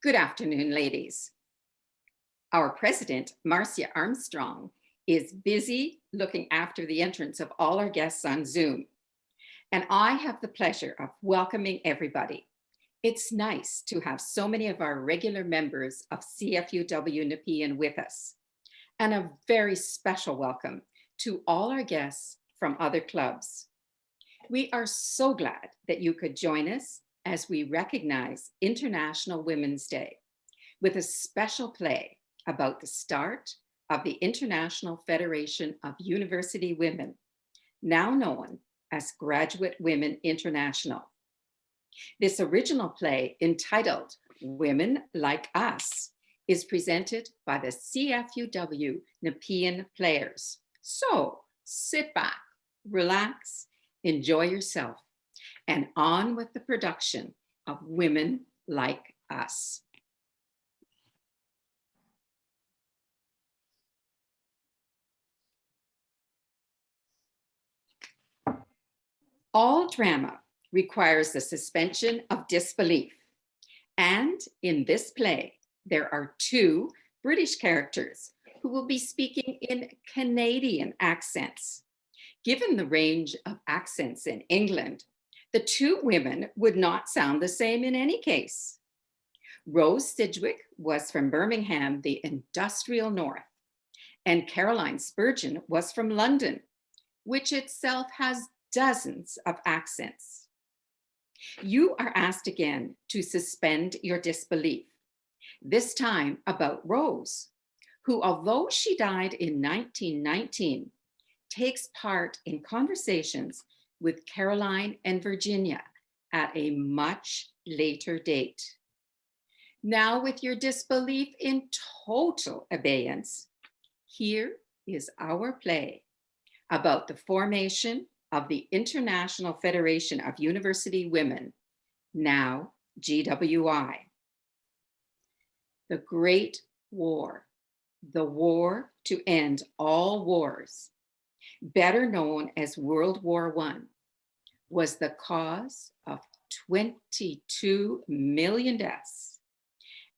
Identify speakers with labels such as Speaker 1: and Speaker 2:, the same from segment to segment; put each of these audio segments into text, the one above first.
Speaker 1: Good afternoon, ladies. Our president, Marcia Armstrong, is busy looking after the entrance of all our guests on Zoom. And I have the pleasure of welcoming everybody. It's nice to have so many of our regular members of CFUW Nepean with us. And a very special welcome to all our guests from other clubs. We are so glad that you could join us as we recognize International Women's Day with a special play about the start of the International Federation of University Women, now known as Graduate Women International. This original play, entitled Women Like Us, is presented by the CFUW Nepean Players. So sit back, relax, enjoy yourself, and on with the production of Women Like Us. All drama requires the suspension of disbelief. And in this play, there are two British characters who will be speaking in Canadian accents. Given the range of accents in England, the two women would not sound the same in any case. Rose Sidgwick was from Birmingham, the industrial north, and Caroline Spurgeon was from London, which itself has dozens of accents. You are asked again to suspend your disbelief, this time about Rose, who, although she died in 1919, takes part in conversations with Caroline and Virginia at a much later date. Now, with your disbelief in total abeyance, here is our play about the formation of the International Federation of University Women, now GWI. The Great War, the war to end all wars, better known as World War I, was the cause of 22 million deaths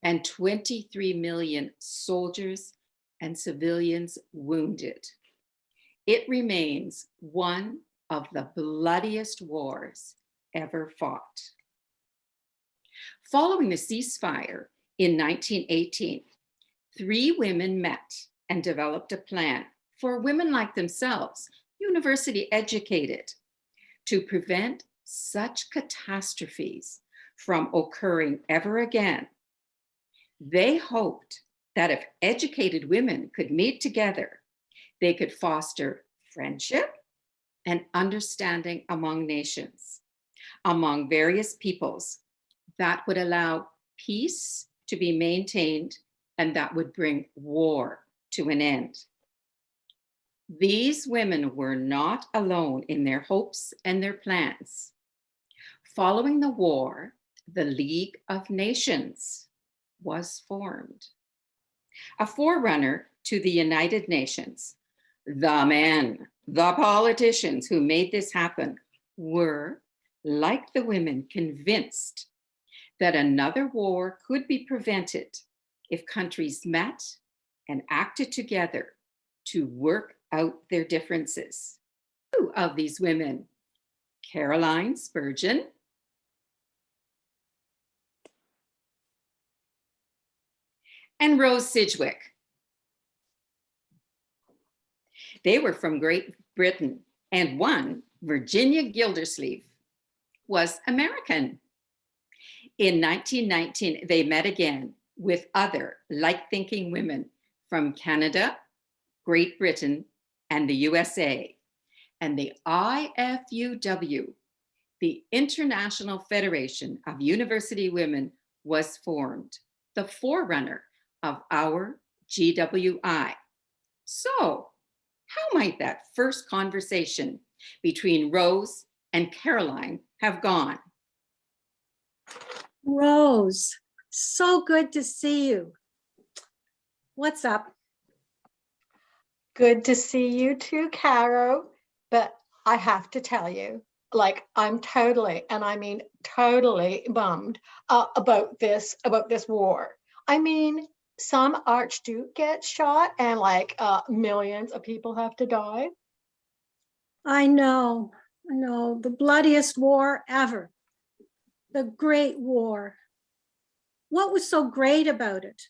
Speaker 1: and 23 million soldiers and civilians wounded. It remains one of the bloodiest wars ever fought. Following the ceasefire in 1918, three women met and developed a plan for women like themselves, university educated, to prevent such catastrophes from occurring ever again. They hoped that if educated women could meet together, they could foster friendship and understanding among nations, among various peoples, that would allow peace to be maintained and that would bring war to an end. These women were not alone in their hopes and their plans. Following the war, the League of Nations was formed, a forerunner to the United Nations. The men, the politicians who made this happen were, like the women, convinced that another war could be prevented if countries met and acted together to work out their differences. Two of these women, Caroline Spurgeon and Rose Sidgwick. They were from Great Britain, and one, Virginia Gildersleeve, was American. In 1919, they met again with other like-thinking women from Canada, Great Britain, and the USA. And the IFUW, the International Federation of University Women, was formed, the forerunner of our GWI. So, how might that first conversation between Rose and Caroline have gone?
Speaker 2: Rose, so good to see you. What's up?
Speaker 3: Good to see you too, Caro. But I have to tell you, like I'm totally, and I mean totally bummed about this war. I mean, some archduke gets shot and like millions of people have to die.
Speaker 2: I know, the bloodiest war ever, the Great War. What was so great about it?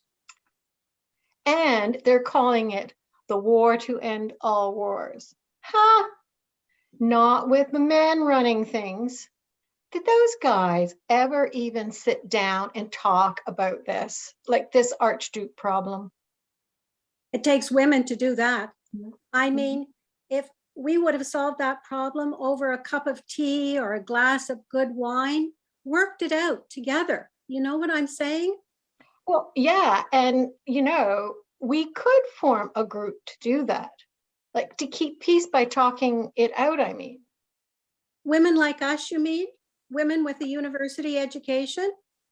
Speaker 3: And they're calling it the war to end all wars. Huh? Not with the men running things. Did those guys ever even sit down and talk about this, like this archduke problem?
Speaker 2: It takes women to do that. I mean, if we would have solved that problem over a cup of tea or a glass of good wine, worked it out together. You know what I'm saying?
Speaker 3: Well, yeah, and you know, we could form a group to do that, like to keep peace by talking it out, I mean.
Speaker 2: Women like us, you mean? Women with a university education?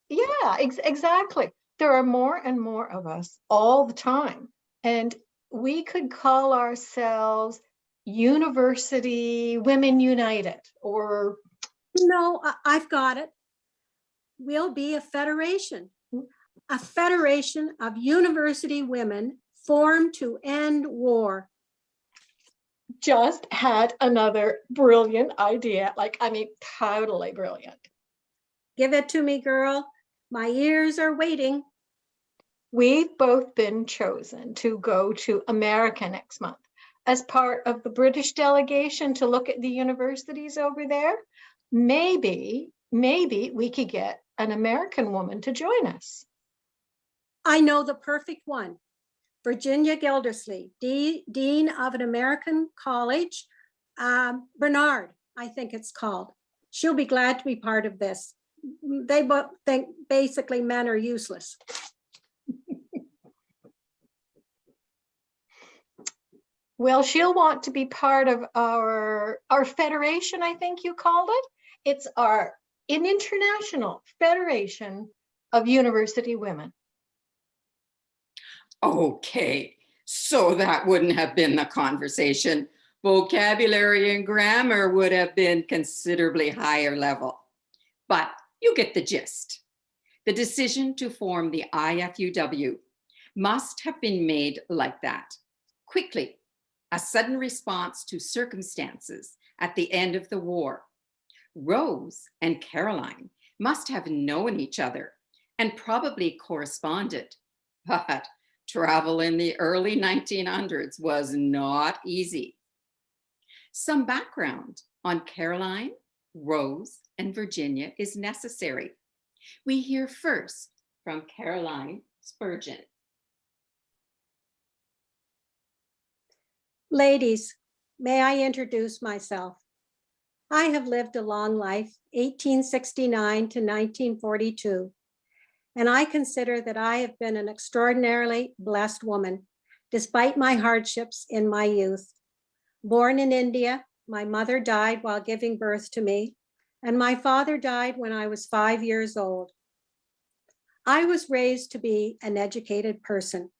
Speaker 3: Yeah, exactly. There are more and more of us all the time. And we could call ourselves University Women United or
Speaker 2: No, I've got it. We'll be a federation of university women formed to end war.
Speaker 3: just had another brilliant idea. Like, I mean, totally brilliant.
Speaker 2: Give it to me, girl. My ears are waiting.
Speaker 3: We've both been chosen to go to America next month as part of the British delegation to look at the universities over there. Maybe we could get an American woman to join us.
Speaker 2: I know the perfect one. Virginia Gildersleeve, Dean of an American college, Bernard, I think it's called. She'll be glad to be part of this. They both think basically men are useless.
Speaker 3: Well, she'll want to be part of our federation, I think you called it. It's an international federation of university women.
Speaker 1: Okay, so that wouldn't have been the conversation. Vocabulary and grammar would have been considerably higher level. But you get the gist. The decision to form the IFUW must have been made like that, quickly, a sudden response to circumstances at the end of the war. Rose and Caroline must have known each other and probably corresponded, but travel in the early 1900s was not easy. Some background on Caroline, Rose, and Virginia is necessary. We hear first from Caroline Spurgeon.
Speaker 2: Ladies, may I introduce myself? I have lived a long life, 1869 to 1942, and I consider that I have been an extraordinarily blessed woman, despite my hardships in my youth. Born in India, my mother died while giving birth to me, and my father died when I was 5 years old. I was raised to be an educated person.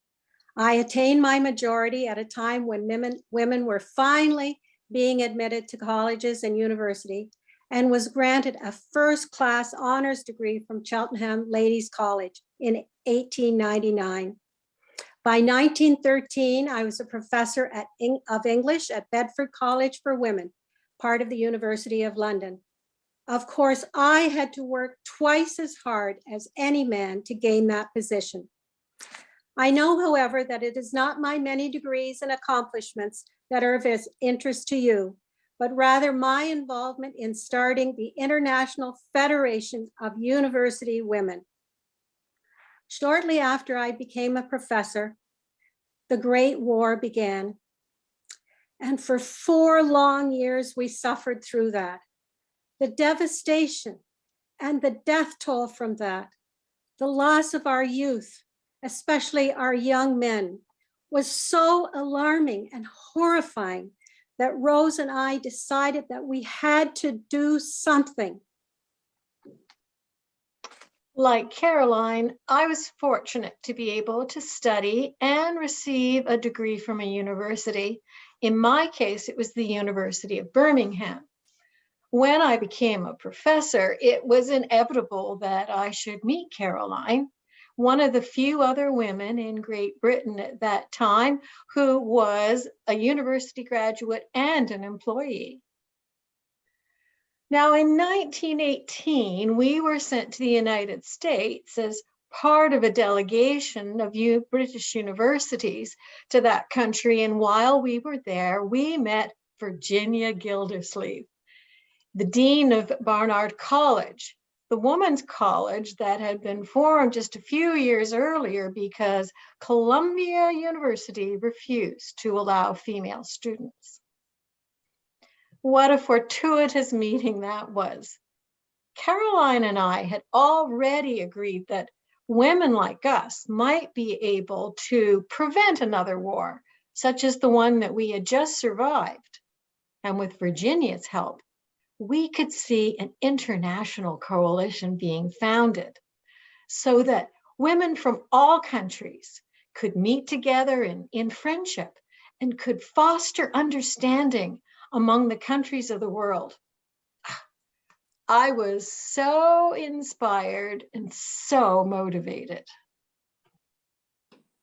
Speaker 2: I attained my majority at a time when women were finally being admitted to colleges and university, and was granted a first-class honors degree from Cheltenham Ladies College in 1899. By 1913, I was a professor of English at Bedford College for Women, part of the University of London. Of course, I had to work twice as hard as any man to gain that position. I know, however, that it is not my many degrees and accomplishments that are of interest to you, but rather my involvement in starting the International Federation of University Women. Shortly after I became a professor, the Great War began. And for 4 long years, we suffered through that. The devastation and the death toll from that, the loss of our youth, especially our young men, was so alarming and horrifying that Rose and I decided that we had to do something.
Speaker 3: Like Caroline, I was fortunate to be able to study and receive a degree from a university. In my case, it was the University of Birmingham. When I became a professor, it was inevitable that I should meet Caroline, one of the few other women in Great Britain at that time who was a university graduate and an employee. Now, in 1918, we were sent to the United States as part of a delegation of British universities to that country. And while we were there, we met Virginia Gildersleeve, the dean of Barnard College, the women's college that had been formed just a few years earlier because Columbia University refused to allow female students. What a fortuitous meeting that was. Caroline and I had already agreed that women like us might be able to prevent another war, such as the one that we had just survived. And with Virginia's help, we could see an international coalition being founded so that women from all countries could meet together in friendship and could foster understanding among the countries of the world. I was so inspired and so motivated.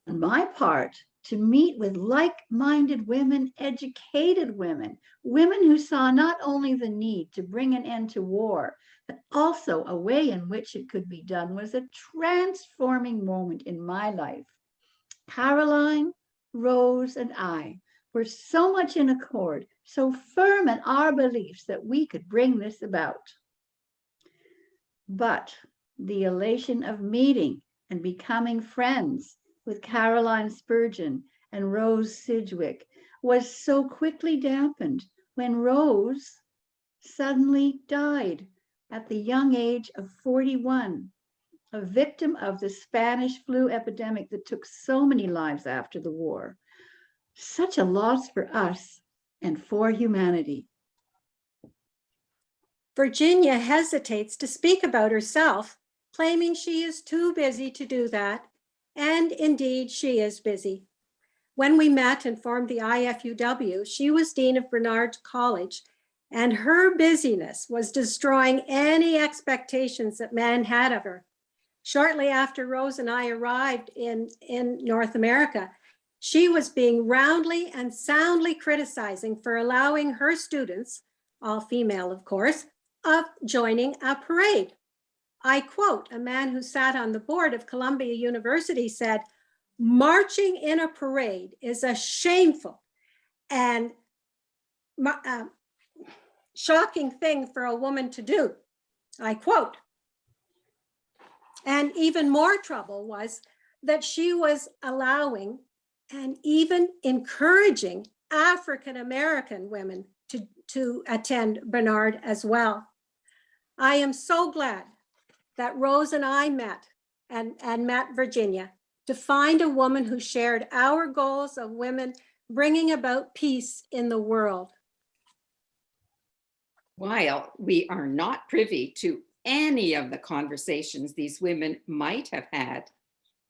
Speaker 4: On my part, to meet with like-minded women, educated women, women who saw not only the need to bring an end to war, but also a way in which it could be done, was a transforming moment in my life. Caroline, Rose, and I were so much in accord, so firm in our beliefs that we could bring this about. But the elation of meeting and becoming friends with Caroline Spurgeon and Rose Sidgwick was so quickly dampened when Rose suddenly died at the young age of 41, a victim of the Spanish flu epidemic that took so many lives after the war. Such a loss for us and for humanity.
Speaker 2: Virginia hesitates to speak about herself, claiming she is too busy to do that. And indeed, she is busy. When we met and formed the IFUW, she was Dean of Barnard College, and her busyness was destroying any expectations that men had of her. Shortly after Rose and I arrived in North America, she was being roundly and soundly criticizing for allowing her students, all female of course, of joining a parade. I quote, a man who sat on the board of Columbia University said, "Marching in a parade is a shameful and shocking thing for a woman to do." I quote. And even more trouble was that she was allowing and even encouraging African-American women to attend Barnard as well. I am so glad that Rose and I met and met Virginia to find a woman who shared our goals of women bringing about peace in the world.
Speaker 1: While we are not privy to any of the conversations these women might have had,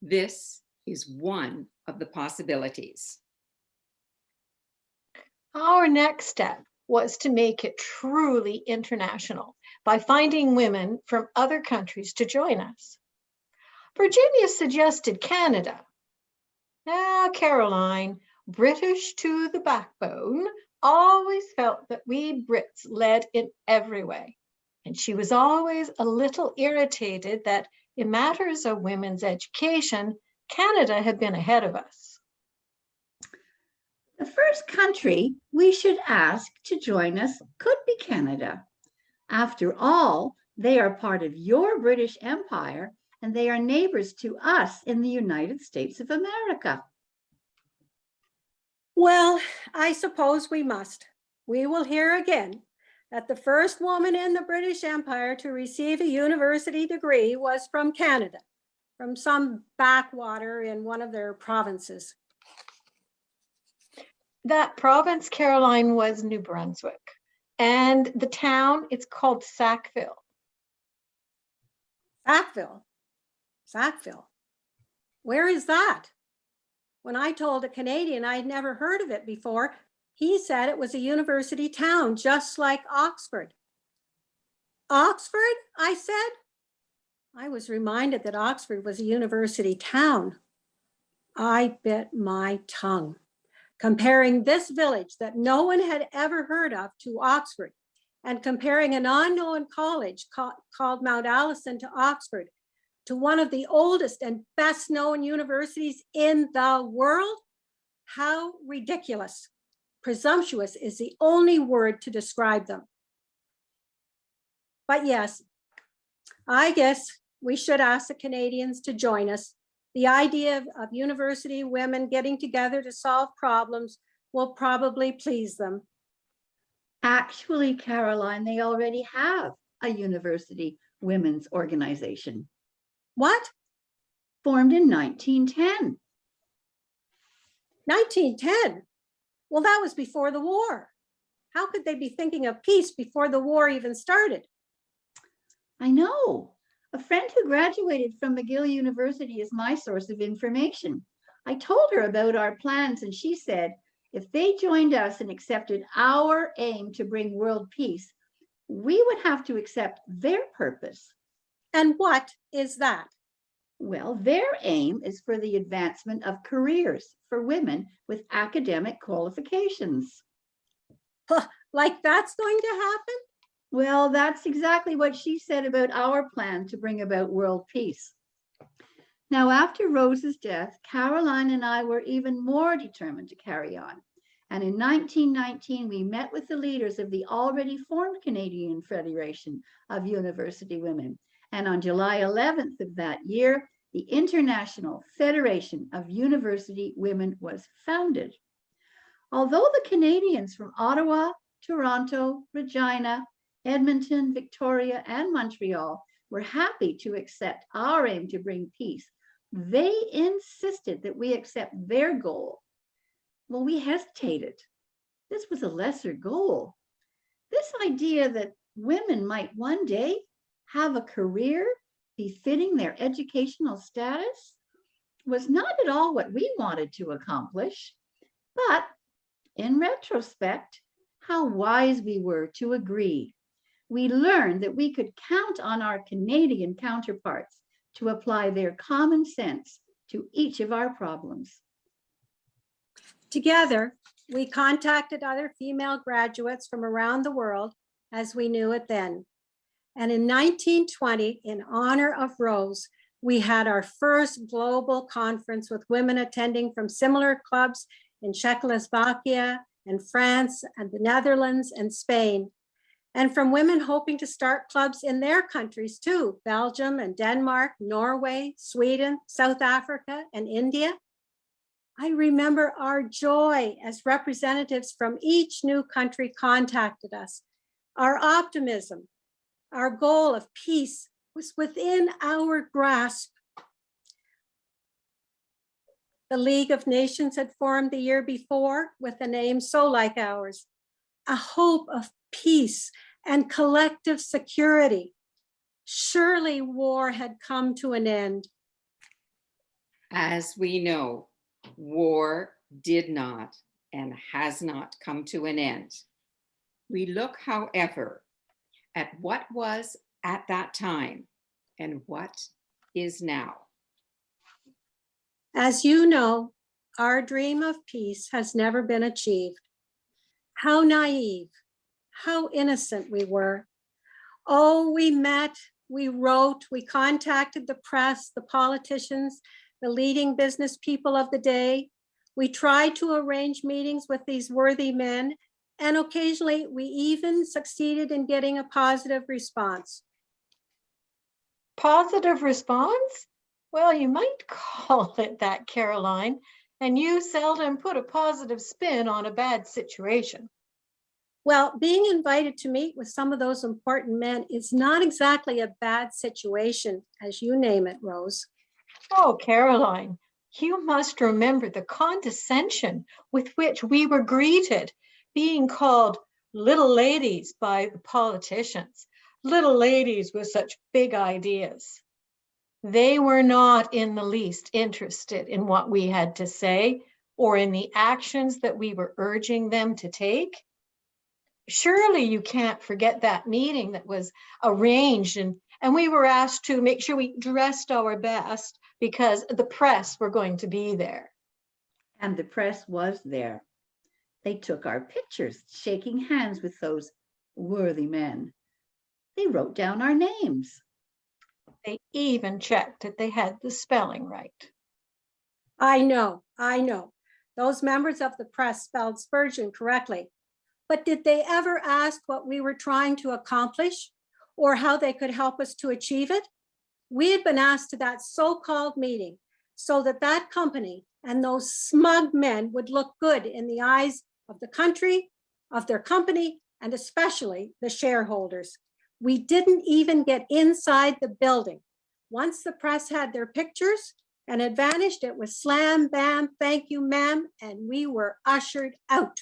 Speaker 1: this is one of the possibilities.
Speaker 3: Our next step was to make it truly international by finding women from other countries to join us. Virginia suggested Canada. Now, Caroline, British to the backbone, always felt that we Brits led in every way. And she was always a little irritated that in matters of women's education, Canada had been ahead of us.
Speaker 4: The first country we should ask to join us could be Canada. After all, they are part of your British Empire, and they are neighbors to us in the United States of America.
Speaker 2: Well, I suppose we must. We will hear again that the first woman in the British Empire to receive a university degree was from Canada, from some backwater in one of their provinces.
Speaker 3: That province, Caroline, was New Brunswick. And the town, it's called Sackville.
Speaker 2: Sackville. Where is that? When I told a Canadian I'd never heard of it before, he said it was a university town, just like Oxford. Oxford, I said. I was reminded that Oxford was a university town. I bit my tongue. Comparing this village that no one had ever heard of to Oxford, and comparing an unknown college called Mount Allison to Oxford, to one of the oldest and best known universities in the world, how ridiculous. Presumptuous is the only word to describe them. But yes, I guess we should ask the Canadians to join us. The idea of university women getting together to solve problems will probably please them.
Speaker 4: Actually, Caroline, they already have a university women's organization.
Speaker 2: What?
Speaker 4: Formed in 1910.
Speaker 2: 1910? Well, that was before the war. How could they be thinking of peace before the war even started?
Speaker 4: I know. A friend who graduated from McGill University is my source of information. I told her about our plans and she said, if they joined us and accepted our aim to bring world peace, we would have to accept their purpose.
Speaker 2: And what is that?
Speaker 4: Well, their aim is for the advancement of careers for women with academic qualifications.
Speaker 2: Like that's going to happen?
Speaker 4: Well, that's exactly what she said about our plan to bring about world peace. Now, after Rose's death, Caroline and I were even more determined to carry on. And in 1919, we met with the leaders of the already formed Canadian Federation of University Women. And on July 11th of that year, the International Federation of University Women was founded. Although the Canadians from Ottawa, Toronto, Regina, Edmonton, Victoria, and Montreal were happy to accept our aim to bring peace, they insisted that we accept their goal. Well, we hesitated. This was a lesser goal. This idea that women might one day have a career befitting their educational status was not at all what we wanted to accomplish. But in retrospect, how wise we were to agree. We learned that we could count on our Canadian counterparts to apply their common sense to each of our problems.
Speaker 2: Together, we contacted other female graduates from around the world as we knew it then. And in 1920, in honor of Rose, we had our first global conference with women attending from similar clubs in Czechoslovakia and France and the Netherlands and Spain, and from women hoping to start clubs in their countries too, Belgium and Denmark, Norway, Sweden, South Africa, and India. I remember our joy as representatives from each new country contacted us. Our optimism, our goal of peace was within our grasp. The League of Nations had formed the year before with a name so like ours, a hope of peace and collective security. Surely war had come to an end.
Speaker 1: As we know, war did not and has not come to an end. We look, however, at what was at that time and what is now.
Speaker 2: As you know, our dream of peace has never been achieved. How naive, how innocent we were. Oh, we met, we wrote, we contacted the press, the politicians, the leading business people of the day. We tried to arrange meetings with these worthy men, and occasionally we even succeeded in getting a positive response.
Speaker 3: Positive response? Well, you might call it that, Caroline, and you seldom put a positive spin on a bad situation.
Speaker 2: Well, being invited to meet with some of those important men is not exactly a bad situation, as you name it, Rose.
Speaker 3: Oh, Caroline, you must remember the condescension with which we were greeted, being called little ladies by the politicians, little ladies with such big ideas. They were not in the least interested in what we had to say or in the actions that we were urging them to take. surely you can't forget that meeting that was arranged, and we were asked to make sure we dressed our best because the press were going to be there.
Speaker 4: And the press was there. They took our pictures, shaking hands with those worthy men. They wrote down our names.
Speaker 3: They even checked that they had the spelling right.
Speaker 2: I know. Those members of the press spelled Spurgeon correctly. But did they ever ask what we were trying to accomplish or how they could help us to achieve it? We had been asked to that so-called meeting so that that company and those smug men would look good in the eyes of the country, of their company, and especially the shareholders. We didn't even get inside the building. Once the press had their pictures and had vanished, it was slam, bam, thank you, ma'am, and we were ushered out.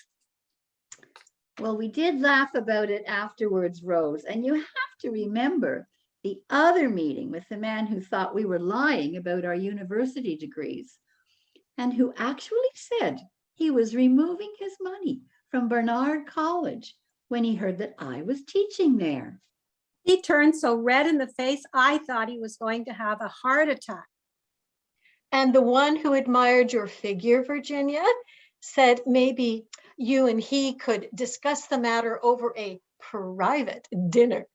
Speaker 4: Well, we did laugh about it afterwards, Rose, and you have to remember the other meeting with the man who thought we were lying about our university degrees and who actually said he was removing his money from Barnard College when he heard that I was teaching there.
Speaker 2: He turned so red in the face, I thought he was going to have a heart attack.
Speaker 3: And the one who admired your figure, Virginia, said maybe you and he could discuss the matter over a private dinner.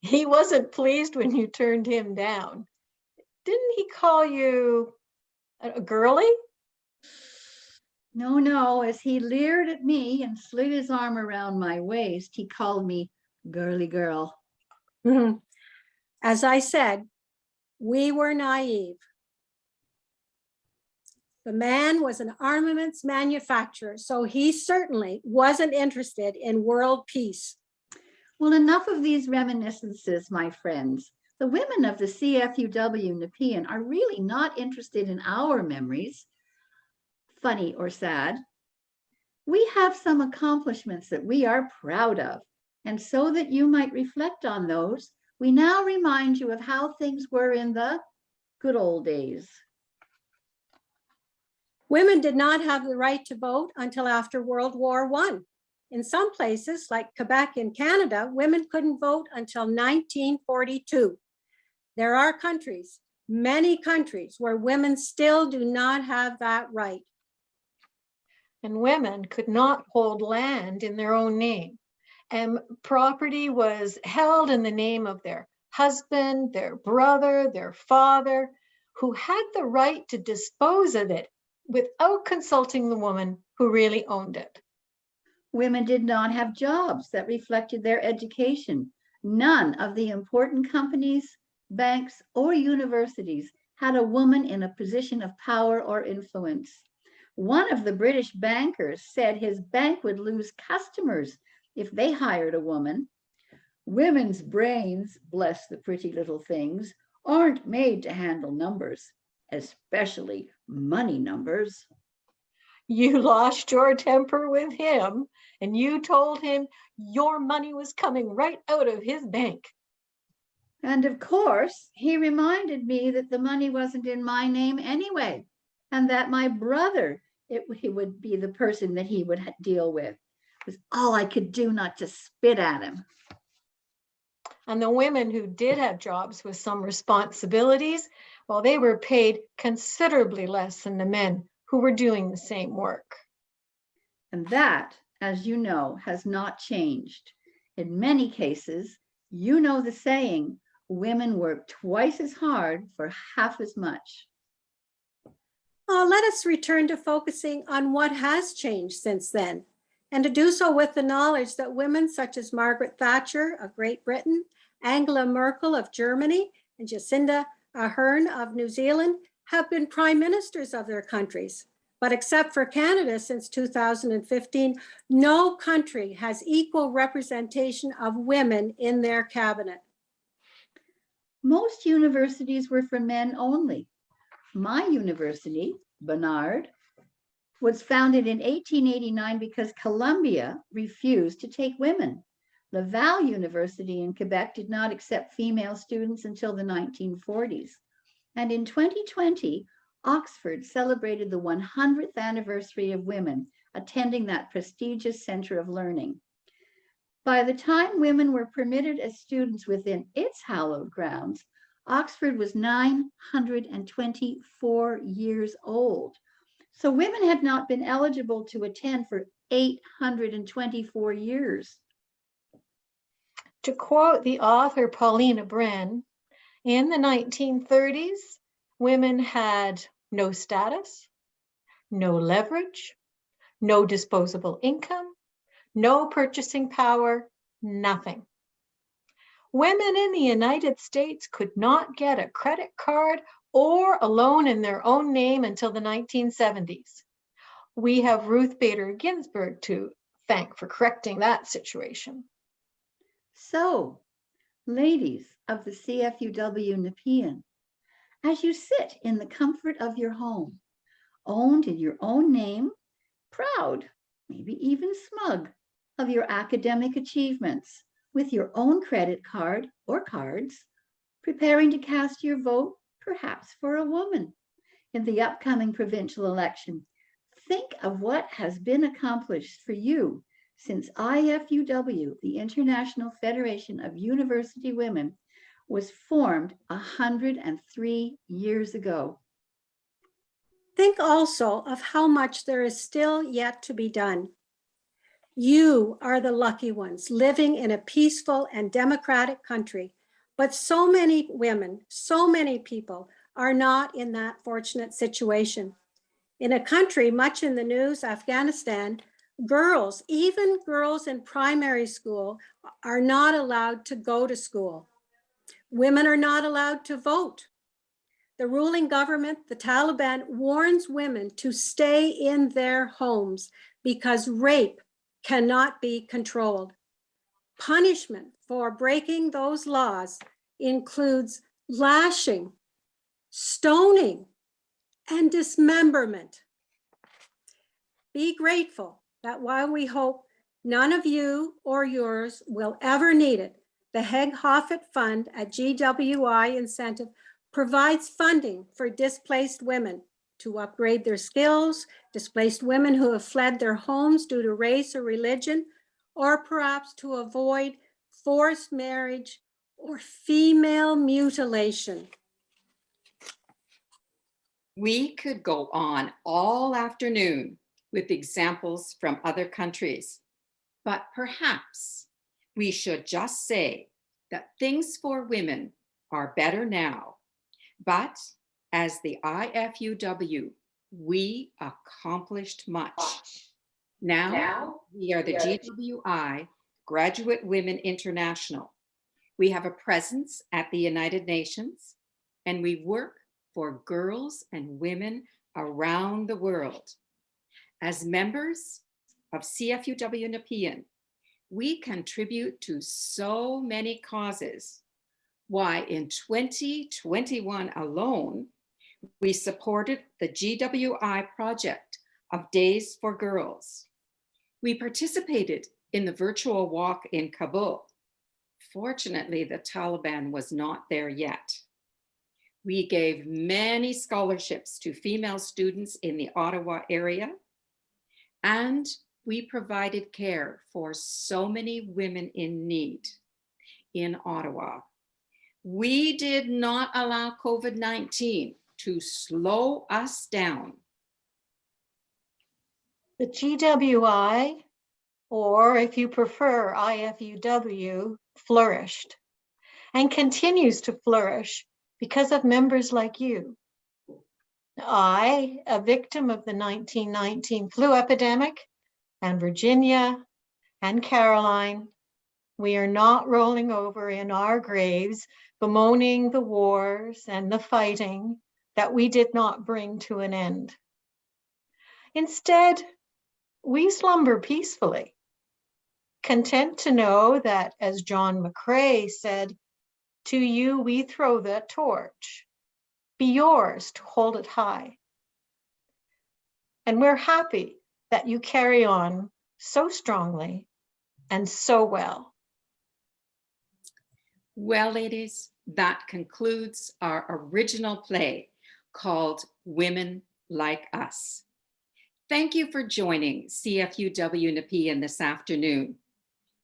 Speaker 3: He wasn't pleased when you turned him down. Didn't he call you a girly?
Speaker 4: No, as he leered at me and slid his arm around my waist, he called me girly girl.
Speaker 2: As I said, we were naive. The man was an armaments manufacturer, so he certainly wasn't interested in world peace.
Speaker 4: Well, enough of these reminiscences, my friends. The women of the CFUW Nepean are really not interested in our memories, funny or sad. We have some accomplishments that we are proud of, and so that you might reflect on those, we now remind you of how things were in the good old days.
Speaker 2: Women did not have the right to vote until after World War I. In some places, like Quebec in Canada, women couldn't vote until 1942. There are countries, many countries, where women still do not have that right.
Speaker 3: And women could not hold land in their own name. And property was held in the name of their husband, their brother, their father, who had the right to dispose of it without consulting the woman who really owned it.
Speaker 4: Women did not have jobs that reflected their education. None of the important companies, banks, or universities had a woman in a position of power or influence. One of the British bankers said his bank would lose customers if they hired a woman. Women's brains, bless the pretty little things, aren't made to handle numbers, especially money numbers.
Speaker 3: You lost your temper with him, and you told him your money was coming right out of his bank.
Speaker 4: And of course, he reminded me that the money wasn't in my name anyway, and that my brother, he would be the person that he would deal with. It was all I could do not to spit at him.
Speaker 3: And the women who did have jobs with some responsibilities, well, they were paid considerably less than the men who were doing the same work.
Speaker 4: And that, as you know, has not changed. In many cases, you know the saying, women work twice as hard for half as much.
Speaker 2: Let us return to focusing on what has changed since then, and to do so with the knowledge that women such as Margaret Thatcher of Great Britain, Angela Merkel of Germany, and Jacinda Ardern of New Zealand have been prime ministers of their countries. But except for Canada since 2015, no country has equal representation of women in their cabinet.
Speaker 4: Most universities were for men only. My university, Barnard, was founded in 1889 because Columbia refused to take women. Laval University in Quebec did not accept female students until the 1940s. And in 2020, Oxford celebrated the 100th anniversary of women attending that prestigious center of learning. By the time women were permitted as students within its hallowed grounds, Oxford was 924 years old. So women had not been eligible to attend for 824 years.
Speaker 3: To quote the author Paulina Bren, in the 1930s, women had no status, no leverage, no disposable income, no purchasing power, nothing. Women in the United States could not get a credit card or a loan in their own name until the 1970s. We have Ruth Bader Ginsburg to thank for correcting that situation.
Speaker 4: So, ladies of the CFUW Nepean, as you sit in the comfort of your home, owned in your own name, proud, maybe even smug, of your academic achievements, with your own credit card or cards, preparing to cast your vote, perhaps for a woman, in the upcoming provincial election, think of what has been accomplished for you since IFUW, the International Federation of University Women, was formed 103 years ago.
Speaker 2: Think also of how much there is still yet to be done. You are the lucky ones living in a peaceful and democratic country, but so many women, so many people are not in that fortunate situation. In a country much in the news, Afghanistan, girls, even girls in primary school, are not allowed to go to school. Women are not allowed to vote. The ruling government, the Taliban, warns women to stay in their homes because rape cannot be controlled. Punishment for breaking those laws includes lashing, stoning, and dismemberment. Be grateful that while we hope none of you or yours will ever need it, the Heg Hoffet Fund at GWI Incentive provides funding for displaced women to upgrade their skills, displaced women who have fled their homes due to race or religion, or perhaps to avoid forced marriage or female mutilation.
Speaker 1: We could go on all afternoon with examples from other countries, but perhaps we should just say that things for women are better now. But as the IFUW, we accomplished much. Now we are the GWI, Graduate Women International. We have a presence at the United Nations, and we work for girls and women around the world. As members of CFUW Nepean, we contribute to so many causes. Why, in 2021 alone, we supported the GWI project of Days for Girls. We participated in the virtual walk in Kabul. Fortunately, the Taliban was not there yet. We gave many scholarships to female students in the Ottawa area, and we provided care for so many women in need in Ottawa. We did not allow COVID-19 to slow us down.
Speaker 3: The GWI, or if you prefer IFUW, flourished and continues to flourish because of members like you. I, a victim of the 1919 flu epidemic, and Virginia and Caroline, we are not rolling over in our graves, bemoaning the wars and the fighting that we did not bring to an end. Instead, we slumber peacefully, content to know that, as John McCrae said, to you we throw the torch, be yours to hold it high. And we're happy that you carry on so strongly and so well.
Speaker 1: Well, ladies, that concludes our original play called Women Like Us. Thank you for joining CFUW Nepean this afternoon.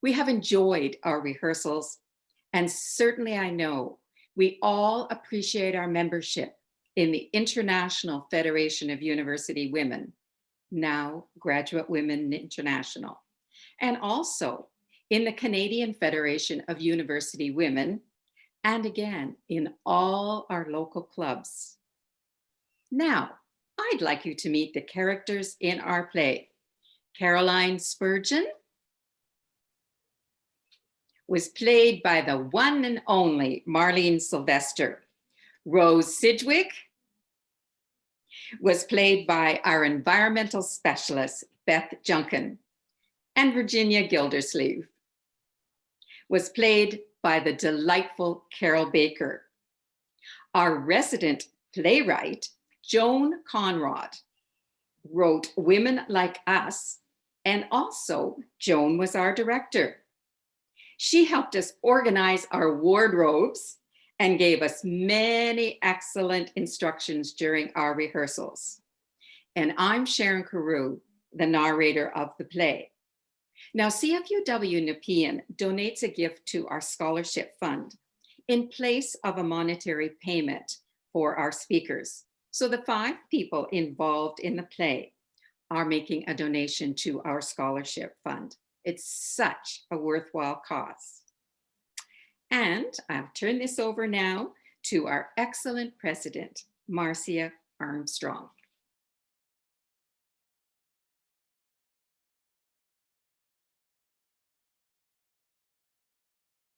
Speaker 1: We have enjoyed our rehearsals, and certainly I know we all appreciate our membership in the International Federation of University Women, now Graduate Women International, and also in the Canadian Federation of University Women, and again in all our local clubs. Now, I'd like you to meet the characters in our play. Caroline Spurgeon was played by the one and only Marlene Sylvester. Rose Sidgwick was played by our environmental specialist, Beth Junkin. And Virginia Gildersleeve was played by the delightful Carol Baker. Our resident playwright, Joan Conrod, wrote Women Like Us, and also Joan was our director. She helped us organize our wardrobes and gave us many excellent instructions during our rehearsals. And I'm Sharon Carew, the narrator of the play. Now, CFUW Nepean donates a gift to our scholarship fund in place of a monetary payment for our speakers. So the 5 people involved in the play are making a donation to our scholarship fund. It's such a worthwhile cause. And I'll turn this over now to our excellent president, Marcia Armstrong.